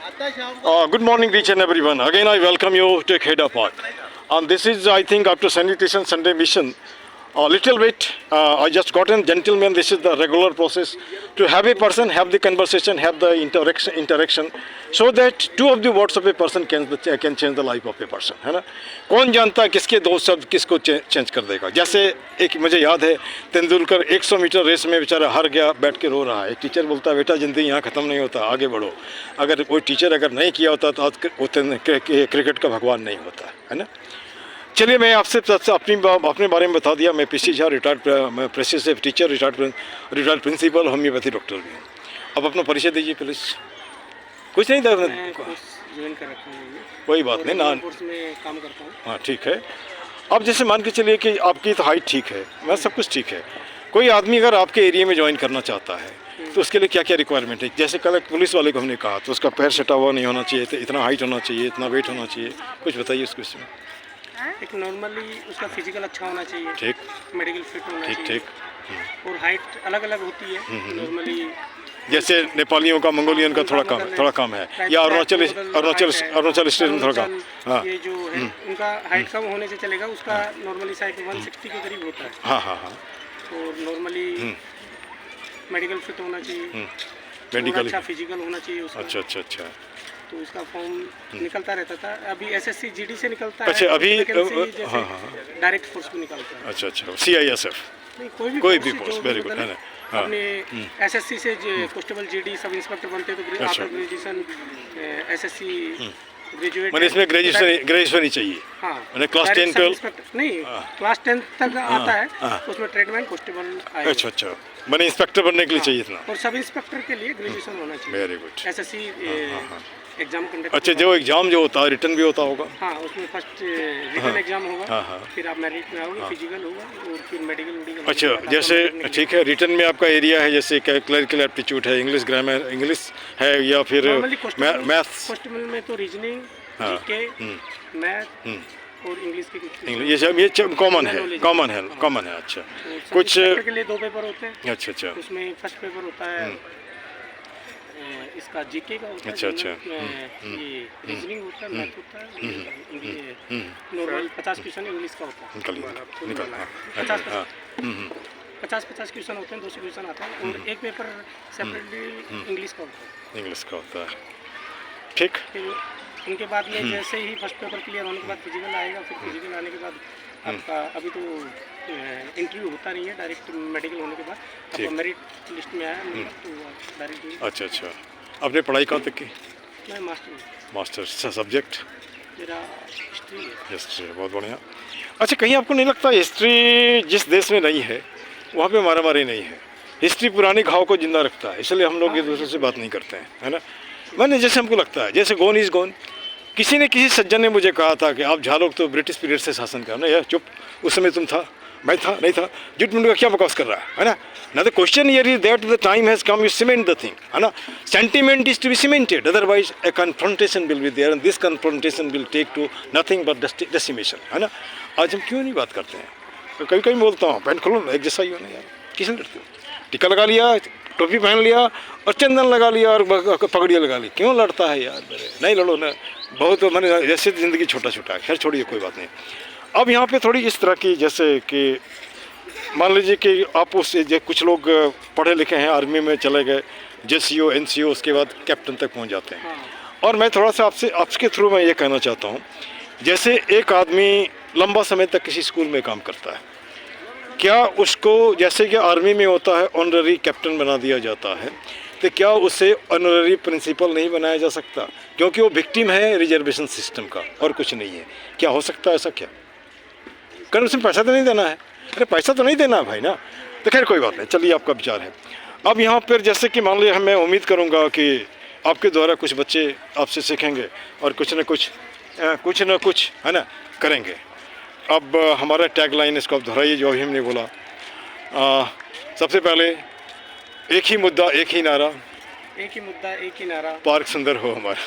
Good morning, each and everyone. Again, I welcome you to Kheda Park. This is, I think, after sanitation Sunday mission, a little bit. I just got in, gentlemen. This is the regular process to have a person have the conversation, have the interaction, so that two of the words of a person can change the life of a person. है ना? कौन जानता है किसके दो शब्द किसको change कर देगा? जैसे एक मुझे याद है, तेंदुलकर 100 मीटर रेस में बेचारा हार गया, बैठ के रो रहा है. एक टीचर बोलता है बेटा जिंदगी यहाँ ख़त्म नहीं होता, आगे बढ़ो. अगर कोई टीचर अगर नहीं किया होता तो आज क्रिकेट का भगवान नहीं होता है ना. चलिए मैं आपसे अपने बारे में बता दिया. मैं पीसी झा रिटायर्ड प्रेसिस से teacher, retired principal, homeopathy doctor भी हूँ. अब अपना परिचय दीजिए प्लीज़. कुछ नहीं था, कोई बात नहीं ना, काम करता हूँ. हाँ ठीक है. अब जैसे मान के चलिए कि आपकी तो हाइट ठीक है, मैं सब कुछ ठीक है. कोई आदमी अगर आपके एरिया में ज्वाइन करना चाहता है तो उसके लिए क्या क्या रिक्वायरमेंट है? जैसे कल पुलिस वाले को हमने कहा तो उसका पैर सटा हुआ नहीं होना चाहिए, तो इतना हाइट होना चाहिए, इतना वेट होना चाहिए. कुछ बताइए उसके विषय में. एक नॉर्मली उसका फिजिकल अच्छा होना चाहिए, ठीक, मेडिकल फिट होना ठीक चाहिए. ठीक. और हाइट अलग अलग होती है. नॉर्मली जैसे नेपालियों का, मंगोलियन का थोड़ा कम है, या अरुणाचल स्टेट में थोड़ा कम. हाँ ये जो है उनका हाइट कम होने से चलेगा. उसका नॉर्मली साइज 160 के करीब होता है. हाँ हाँ हाँ. और नॉर्मली मेडिकल फिट होना चाहिए, मेडिकल अच्छा फिजिकल होना चाहिए उसका. अच्छा अच्छा अच्छा. तो उसका फॉर्म निकलता रहता था. अभी एसएससी जीडी से निकलता है. अच्छा अभी हाँ डायरेक्ट फोर्स भी निकलता है. अच्छा अच्छा. CISF नहीं, कोई भी पोस्ट. वेरी गुड है ना. अपने एसएससी से कांस्टेबल जीडी सब इंस्पेक्टर बनते तो आफ्टर ग्रेजुएशन एसएससी ग्रेजुएट. मैंने इसमें ग्रेजुएशन ही चाहिए. हाँ मैंने क्लास 10 नहीं, क्लास 10 तक आता है. उसमें ट्रेडमैन कांस्टेबल आएगा. अच्छा अच्छा. मैंने इंस्पेक्टर बनने के लिए चाहिए इतना. और सब इंस्पेक्टर के लिए ग्रेजुएशन होना चाहिए. Very good. SSC exam conduct. अच्छा, जो एग्जाम जो होता है रिटर्न भी होता होगा. हाँ उसमें फर्स्ट रिटन एग्जाम होगा. हाँ. फिर आप मेरिट में आओगे, फिजिकल होगा और फिर मेडिकल. अच्छा जैसे ठीक है, रिटर्न में आपका एरिया है जैसे क्लरिकल एप्टीट्यूड है, इंग्लिश ग्रामर, इंग्लिश है, या फिर मैथ्स. कांस्टेबल में तो रीजनिंग, जीके, मैथ और इंग्लिश की कुछ. ये कॉमन है. अच्छा. कुछ के लिए 2 पेपर होते हैं. अच्छा अच्छा. उसमें फर्स्ट पेपर होता है इसका जीके का होता है. अच्छा अच्छा. ये रीजनिंग होता है, मैथ होता है. नॉर्मल 50 क्वेश्चन इंग्लिश का होता है. निकल. 50 क्वेश्चन होते हैं, 200 क्वेश्चन आते हैं. और एक पेपर सेपरेटली इंग्लिश का होता है. ठीक. फिर उनके बाद में जैसे ही फर्स्ट पेपर क्लियर होने के बाद फिजिकल आएगा. फिर फिजिकल आने के बाद आपका अभी तो इंटरव्यू होता नहीं है, डायरेक्ट मेडिकल होने के बाद आपका मेरिट लिस्ट में आया तो डायरेक्ट. अच्छा अच्छा. आपने पढ़ाई कहाँ तक की? मैं मास्टर. सब्जेक्ट मेरा हिस्ट्री है. हिस्ट्री. बहुत बढ़िया. अच्छा, कहीं आपको नहीं लगता हिस्ट्री जिस देश में नहीं है वहाँ पे मारामारी नहीं है? हिस्ट्री पुराने घाव को जिंदा रखता है, इसलिए हम लोग एक दूसरे से बात नहीं करते हैं, है ना. मैंने जैसे हमको लगता है जैसे गोन इज़ गोन. किसी ने किसी सज्जन ने मुझे कहा था कि आप झालोग तो ब्रिटिश पीरियड से शासन कर. ना यार चुप, उस समय तुम था, मैं था, नहीं था, झूठ मूठ का क्या बकवास कर रहा है ना. ना the question here is that the time has come, you cement the thing, है ना. Sentiment is to be cemented, otherwise a confrontation will be there and this confrontation will take to nothing but decimation, है ना. आज हम क्यों नहीं बात करते हैं? तो कभी कभी बोलता हूँ पैंट खोलो ना, एक जैसा ही हो ना यार, किसने लड़ते हो? टिक्का लगा लिया, टोपी पहन लिया और चंदन लगा लिया और पगड़ियाँ लगा ली, क्यों लड़ता है यार? नहीं लड़ो ना. बहुत मैंने जैसे ज़िंदगी छोटा है. खैर छोड़िए, कोई बात नहीं. अब यहाँ पे थोड़ी इस तरह की, जैसे कि मान लीजिए कि आप उससे कुछ लोग पढ़े लिखे हैं, आर्मी में चले गए, JCO NCO, उसके बाद कैप्टन तक पहुँच जाते हैं. और मैं थोड़ा सा आपके थ्रू मैं ये कहना चाहता हूँ, जैसे एक आदमी लंबा समय तक किसी स्कूल में काम करता है, क्या उसको जैसे कि आर्मी में होता है ऑनररी कैप्टन बना दिया जाता है, तो क्या उसे ऑनररी प्रिंसिपल नहीं बनाया जा सकता? क्योंकि वो विक्टिम है रिजर्वेशन सिस्टम का और कुछ नहीं है. क्या हो सकता है ऐसा? क्या कारण उसमें पैसा तो नहीं देना है? अरे पैसा तो नहीं देना है भाई ना. तो खैर कोई बात नहीं, चलिए आपका विचार है. अब यहाँ पर जैसे कि मान लीजिए मैं उम्मीद करूँगा कि आपके द्वारा कुछ बच्चे आपसे सीखेंगे और कुछ न कुछ है ना करेंगे. अब हमारा टैग लाइन इसको आप दोहराइए जो अभी हमने बोला. सबसे पहले एक ही मुद्दा एक ही नारा. एक ही मुद्दा एक ही नारा. पार्क सुंदर हो हमारा.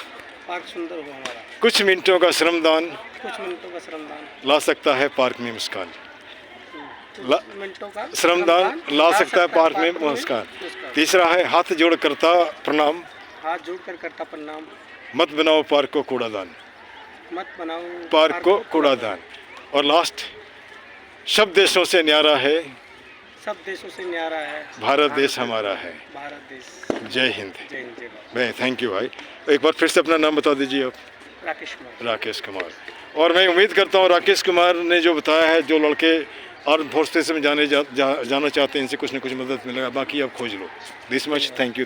पार्क सुंदर हो हमारा. कुछ मिनटों का श्रमदान ला सकता है पार्क में मुस्कान. मिनटों का श्रमदान ला सकता है पार्क में मुस्कान. तीसरा है हाथ जोड़ करता प्रणाम. मत बनाओ पार्क को कूड़ादान, मत बनाओ पार्क को कूड़ादान। और लास्ट, सब देशों से न्यारा है, सब देशों से न्यारा है, भारत देश हमारा है। भारत देश। जय हिंद। जय हिंद, जय भारत। भाई थैंक यू भाई। एक बार फिर से अपना नाम बता दीजिए आप। राकेश कुमार। राकेश कुमार। और मैं उम्मीद करता हूँ राकेश कुमार ने जो बताया है, जो लड़के आर्म फोर्सेस में जाना चाहते हैं, इनसे कुछ ना कुछ मदद मिलेगा, बाकी आप खोज लो। This much, thank you.